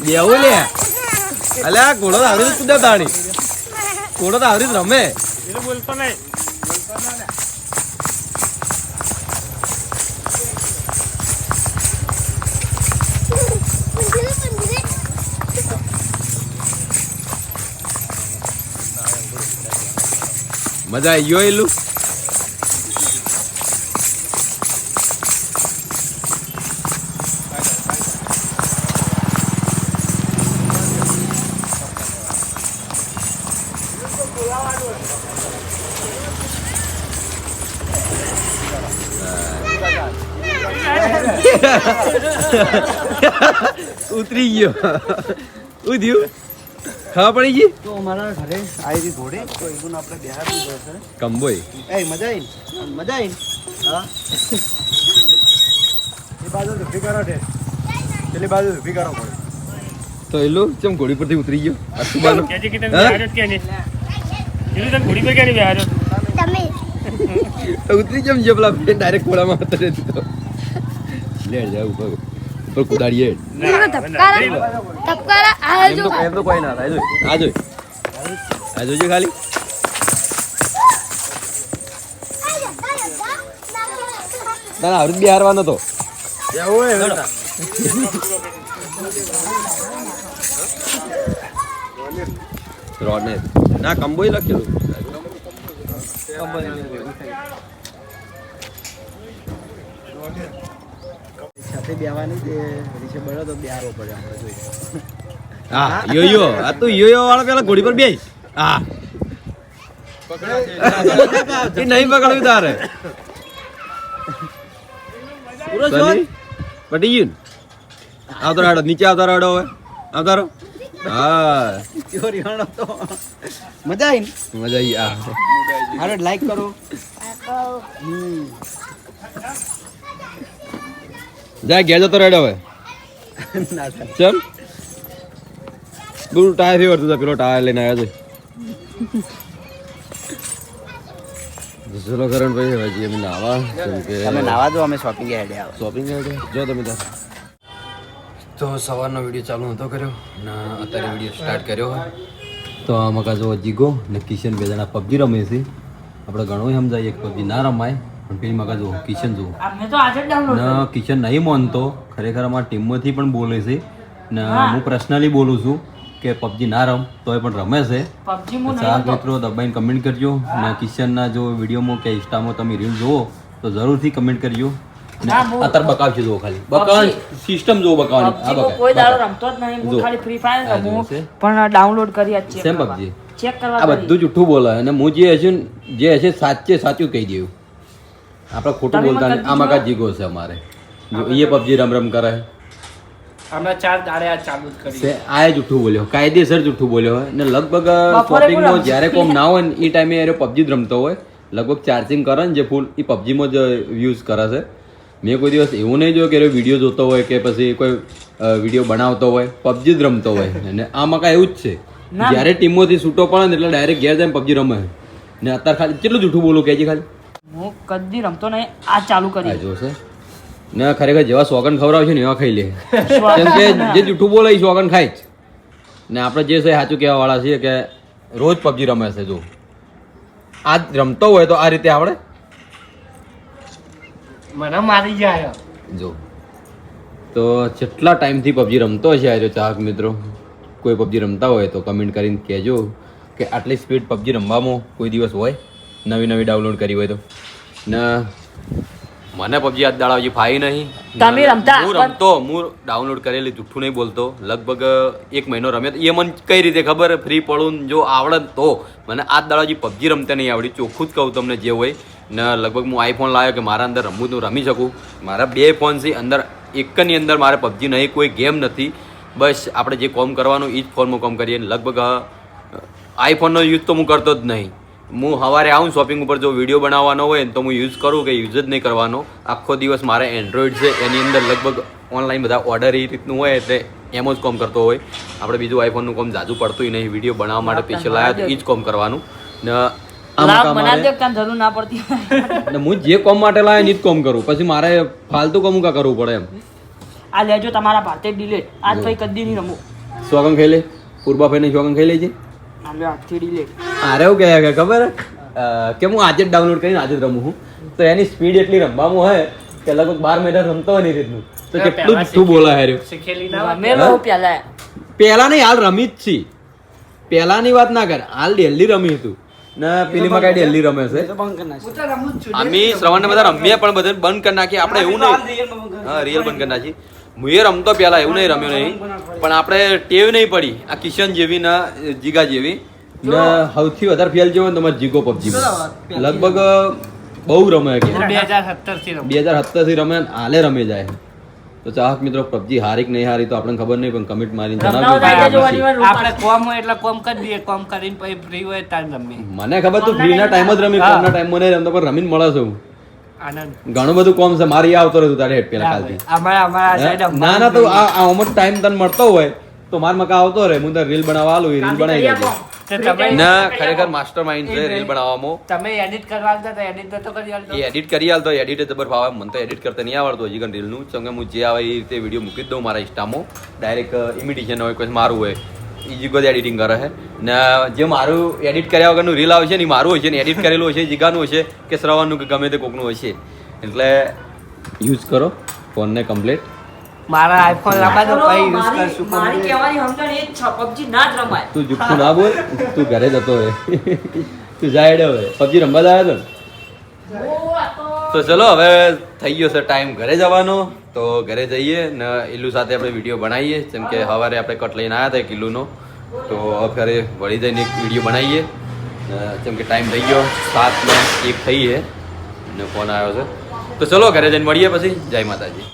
બેવું લે અલ્યા ઘોડો તો આવરી કુદા તાણી ઘોડો તો આવરી રમે એટલે બોલતો નહીં મજા આવી ગયો એલું ઉતરી ગયો ઉધ્યું ખાવા પડી ગઈ તો અમારા ઘરે આવી ઘોડે તો એનું આપણે બિહાર દીધો છે કંબોય એ મજા આવી હા એ બાજુ ઊભી કરો છે પેલી બાજુ ઊભી કરો પડે તો એલું ચમ ઘોડી પરથી ઉતરી ગયો અસુબાનો કેજે કે તમે બિહાર કે નહીં એનું તમે ઘોડી પર કે નહીં બિહાર તમે ઉતરી જમ જે પેલા ડાયરેક્ટ ખોળામાં હતો રે તો લે જાવ ઉપર ઉપર કુદાડીએ તપકારા આ જો એમ તો કોઈ ના થાય આ જોજો ખાલી તારા આવૃત બી હારવાનો તો રોડ ને ના કંબોય લખેલું સાથે બેવાની તે રીસે બળો તો બેહારવો પડે આપણે જોઈએ હા યો આ તો યો વાળા પેલા ઘોડી પર બેસ હા એ નહીં પકડ્યું તારે પૂરો પટી ગયું આવતો રાડો નીચે આવતો રાડો હવે આવતારો હા ચોરીવાનો તો મજા આવી મજા આવી આ હારે લાઈક કરો જા ઘેર જતો રાડો હવે ના થાય ચલ બુલ ટાયર ફેવર તું પેલો ટાયર લઈને આવ્યો છે ચલો કરણ ભાઈ હવે જે અમે નાવા કેમ કે તમે નાવા દો અમે શોપિંગ હેડે આવો શોપિંગ જો તમે ત્યાં તો સવારનો વિડીયો ચાલુ નતો કર્યો ને અત્યારે વિડીયો સ્ટાર્ટ કર્યો તો આમાં કાજો જીગો ને કિશન બે જણા પબજી રમે છે આપણે ઘણું સમજાવીએ કે પબજી ના રમાય પણ પેલી મગા જો કિશન જો ને કિશન નહીં માનતો ખરેખર અમારા ટીમમાંથી પણ બોલે છે ને હું પર્સનલી બોલું છું કે પબજી ના રમ તોય પણ રમે છે ચાર મિત્રો દબાઈને કમેન્ટ કરજો ને કિશનના જો વિડીયોમાં કે ઇન્સ્ટામાં તમે રીલ જુઓ તો જરૂરથી કમેન્ટ કરજો અત્યારે બકાવશે જો ખાલી બકાવ સિસ્ટમ જો બકાવવાની કોઈ દાડો રમતો જ નહીં હું ખાલી ફ્રી ફાયર રમું પણ ડાઉનલોડ કરી જ છે સેમ પબજી ચેક કરવા આ બધું જૂઠું બોલે અને હું જે હશે જે હશે સાચું કહી દઉં આપણે ખોટું બોલતા નહીં આમાં કા જીગો છે અમારે જો એ પબજી રમ કરે અમે 4 દાડે આ ચાલુ જ કરી આ જૂઠું બોલ્યો કાયદેસર જૂઠું બોલ્યો હોય ને લગભગ શોપિંગનો જ્યારે કોમ ના હોય ને એ ટાઈમે એ પબજી જ રમતો હોય લગભગ ચાર્જિંગ કરે ને જે ફૂલ એ પબજીમાં જ યુઝ કરે છે મેં કોઈ દિવસ એવું નહીં જોયું કે વિડીયો જોતો હોય કે પછી કોઈ વિડીયો બનાવતો હોય પબજી જ રમતો હોય અને આમાં કાંઈ એવું જ છે જ્યારે ટીમોથી છૂટો પડે ને એટલે ડાયરેક્ટ ઘેર જઈને પબજી રમે ને અત્યારે ખાલી કેટલું જૂઠું બોલું કે ખાલી હું કદી રમતો નહીં આ ચાલુ કરી જોશે ને ખરેખર જેવા સોગન ખવડાવશે ને એવા ખાઈ લે કેમ કે જે જૂઠું બોલે એ સોગન ખાય જ ને આપણે જે છે સાચું કહેવા વાળા છીએ કે રોજ પબજી રમે છે જો આ રમતો હોય તો આ રીતે આવડે મને મારી જાય જો તો કેટલા ટાઈમથી પબજી રમતો હશે આ ચાહક મિત્રો કોઈ પબજી રમતા હોય તો કમેન્ટ કરીને કહેજો કે આટલી સ્પીડ પબજી રમવામાં કોઈ દિવસ હોય નવી ડાઉનલોડ કરી હોય તો ને મને પબજી આજ દાડા હજી ફાઈ નહીં તમે રમતા હું રમતો હું ડાઉનલોડ કરેલી જૂઠું નહીં બોલતો લગભગ 1 મહિનો રમ્યો એ મને કઈ રીતે ખબર ફ્રી પડું જો આવડે તો મને આજ દાડા હજી પબજી રમતા નહીં આવડી ચોખ્ખું જ કહું તમને જે હોય ને લગભગ હું આઈફોન લાવ્યો કે મારા અંદર રમવું તો રમી શકું મારા 2 ફોન છે અંદર એકની અંદર મારે પબજી નહીં કોઈ ગેમ નથી બસ આપણે જે કોમ કરવાનું એ જ ફોનમાં કોમ કરીએ લગભગ આઈફોનનો યુઝ તો હું કરતો જ નહીં હું સવારે આવું શોપિંગ ઉપર જો વિડીયો બનાવવાનો હોય ને તો હું યુઝ કરું કે યુઝ જ નહીં કરવાનો આખો દિવસ મારે એન્ડ્રોઈડ છે એની અંદર લગભગ ઓનલાઈન બધા ઓર્ડર એ રીતનું હોય એટલે એમ જ કોમ કરતો હોય આપણે બીજું આઈફોનનું કોમ જાજુ પડતું નહીં વિડીયો બનાવવા માટે સ્પેશિયલ આવ્યા તો એ જ કોમ કરવાનું ને જરૂર ના પડતી હું જે કોમ માટે લાવ્યા એ જ કોમ કરું પછી મારે ફાલતુ કોમ કા કરવું પડે એમ આ લેજો તમારા ભારતે ડિલેટ આજ પછી કદી નહીં રમું સોગન ખાઈ લે પૂર્વાભાઈને સોગન ખાઈ લેજે. આલ્યો હાથથી ડીલે. અરે એવું કહે ખબર કે હું આજે જ ડાઉનલોડ કરીને આજે જ રમું છું તો એની સ્પીડ એટલી રમવામાં હોય કે લગભગ 12 મિનિટ રમતો હોય નહીં રીતનું તો કેટલું શું બોલા હાર્યો. રમેલો પેલા પહેલા નહીં હાલ રમી જ છી. પહેલાની વાત ના કર હાલ ડેલી રમી હતું ને પેલીમાં કઈ ડેલી રમે છે. અમે શ્રવણને બધા રમીએ પણ બધા બંધ કરી નાખીએ આપણે એવું નહીં. હા રિયલ બંધ કરી નાખી. હું એ રમતો પહેલા એવું નહીં રમ્યો નહીં પણ આપણે ટેવ નહીં પડી આ કિશન જેવી ને જીગા જેવી ને સૌથી વધારે ફેલ જેવો ને તમારે જીગો પબજી લગભગ બહુ રમે કે 2017 થી રમે હાલે રમે જાય. તો ચાહક મિત્રો પબજી હારી કે નહીં હારી તો આપણને ખબર નહીં પણ કમેન્ટ મારીને જણાવજો. આપણે કોમ હોય એટલે કોમ કરી દઈએ કોમ કરીને પછી ફ્રી હોય ત્યારે રમીએ. મને ખબર તું ફ્રી ના ટાઈમ જ રમી કોમના ટાઈમમાં નહીં રમતો પણ રમીને મળે છું. આનંદ ઘણું બધું કોમ છે મારી આવતો રહ્યું તારે હેડ પેલા કાલથી. અમારા સાઈડ ના ના તો આ અમુક ટાઈમ તને મળતો હોય તો માર મકા આવતો રહે હું તારે રીલ બનાવવા આલું રીલ બનાવી દેજે. ના ખરેખર માસ્ટર માઇન્ડ છે રીલ બનાવવામાં. તમે એડિટ કરવા આવતા તો એડિટ તો કરી આલતો. એ એડિટ કરી આલતો એડિટ જબર ફાવે મને તો એડિટ કરતા નહીં આવડતું હજી રીલ નું ચંગે હું જે આવે એ રીતે વિડીયો મૂકી જ દઉં મારા ઇન્સ્ટામાં ડાયરેક્ટ ઇમિટેશન હોય કોઈ મારું હોય એ જીગો જ એડિટિંગ કરે છે ને જે મારું એડિટ કર્યા વગરનું રીલ આવશે ને એ મારું હોય છે ને એડિટ કરેલું હશે જીગાનું હશે કે શ્રવણનું કે ગમે તે કોકનું હશે એટલે યુઝ કરો ફોનને કમ્પ્લીટ. મારા આઈફોન લાવવા દો પછી યુઝ કરશું. મારી કહેવાની સમજણ એ જ છે પબજી ના જ રમાય. તું જુઠ્ઠું ના બોલ તું ઘરે જતો રહે તું જાય હવે પબજી રમવા જ આવ્યો તો ચલો હવે થઈ ગયો છે ટાઈમ ઘરે જવાનો તો ઘરે જઈએ ને ઇલ્લુ સાથે આપણે વિડીયો બનાવીએ જેમ કે સવારે આપણે કટ લઈને આવ્યા હતા કિલ્લુનો તો હવે વળી જઈને એક વિડીયો બનાવીએ જેમ કે ટાઈમ થઈ ગયો 7:01 થઈ છે ને ફોન આવ્યો છે તો ચલો ઘરે જઈને મળીએ પછી જય માતાજી.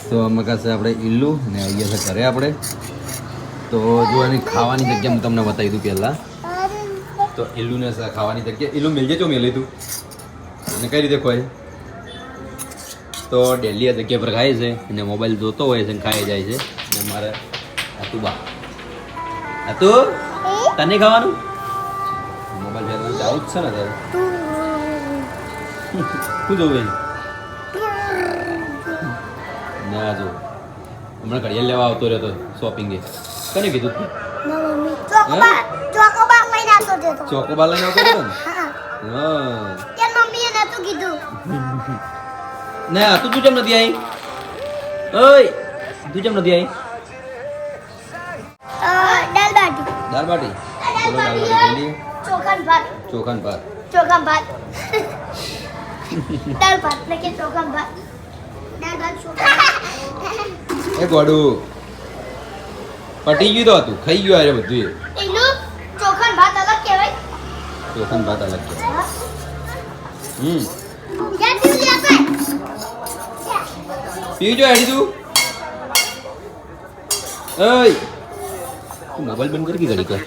તો અમે પાસે આપણે ઇલ્લુ ને આવીએ છે ઘરે આપણે તો જો એની ખાવાની જગ્યા હું તમને બતાવી દઉં પહેલાં તો ઇલ્લુને ખાવાની જગ્યા ઇલ્લુ મિલજે ચો મેલી તું અને કઈ રીતે ખોય તો ડેલી આ જગ્યા પર ખાય છે અને મોબાઈલ જોતો હોય છે અને ખાઈ જાય છે અને મારે આતું બા આતું તને ખાવાનું મોબાઈલ ફેરવાનું ચાલુ જ છે ને તારે શું જોવું ના જો હમણાં ઘડિયાળ લેવા આવતો રહ્યો તો શોપિંગ એ કને કીધું ચોકોબાર લઈને આવતો રહ્યો ને હા ના તું કેમ નથી આવી ઓય તું કેમ નથી આવી દાળ બાટી ચલો દાળ બાટી ખાઈ લઈએ ચોખા ભાત એ ગોડું પટી ગયું તો હતું ખાઈ ગયું અરે બધું એ ચોખા ભાત અલગ કહેવાય પીજો હેડી તું ઓય તું મોબાઈલ બંધ કરી ઘડી કર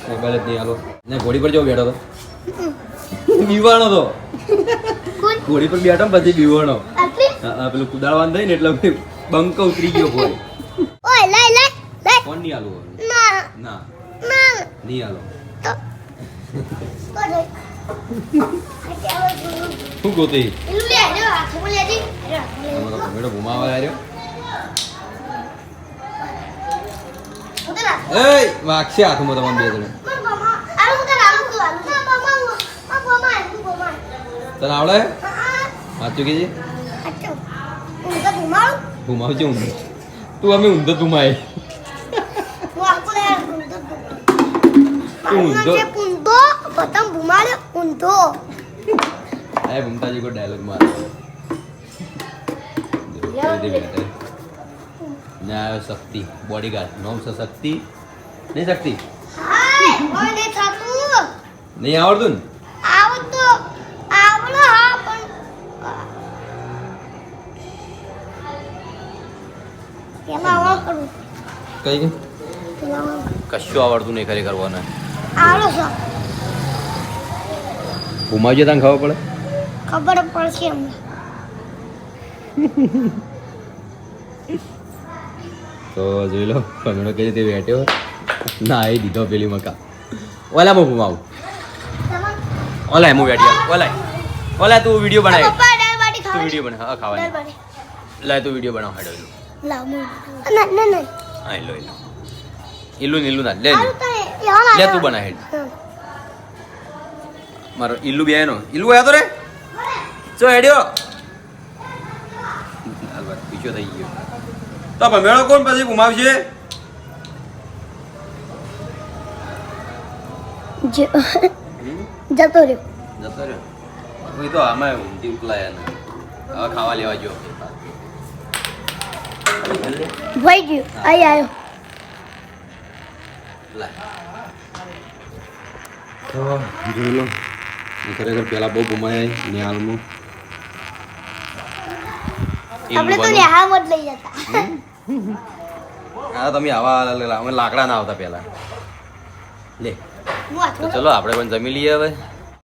મોબાઈલ જ નહીં આલો ને ઘોડી પર જવો બેઠો તો બીવાણો તો ઘોડી પર બેઠો પછી બીવાણો હા પેલું કુદાળવાન થઈ ને એટલે બંકો ઉતરી ગયો કોઈ ફોન નહીં આલો ના નહીં આલો શું ગોતી મેળો ઘુમાવા આવ્યો એ વાગશે હાથમાં તમારે બે જણ તને આવડે સાચું કે ઘુમાવજે ઊંધો તું અમે ઊંધો ઘુમાય ભૂમતાજી કો ડાયલોગ મારો ના શક્તિ બોડીગાર્ડ નોમ છે શક્તિ નહીં શક્તિ નહીં આવડતું ને કઈ કશું આવડતું નહીં ખરેખર કરવાના ઘુમાવજે તને ખબર પડશે તો જોઈ લો પગડો કઈ રીતે બેઠ્યો ના એ દીધો પેલી મકા ઓલામાં ઘુમાવું ઓલા હું બેઠ્યો ઓલા તું વિડીયો બનાવી તું વિડીયો બના હા ખાવાની લાય તું વિડીયો બનાવ હાડો હા લો ઈલું ના લે લે તું બના હેડ મારો ઈલ્લુ બે નો ઈલ્લુ આયો તો રે ચો હેડ્યો હાલવા પીછો થઈ ગયો તો ભમેળો કોણ પછી ઘુમાવશે જતો રહ્યો જતો રહ્યો હું તો આમાં ઊંધી ઉકલાયા ને હવે ખાવા લેવા ગયો ભાઈ ગયો અહીં આવ્યો તો જોઈ લો ખરેખર પેલા બહુ ઘુમાય ને હાલમાં આપણે તો નેહામાં જ લઈ જતા હા તમે આવા અમે લાકડા ના આવતા પેલા લે હું હાથમાં તો ચલો આપણે પણ જમી લઈએ હવે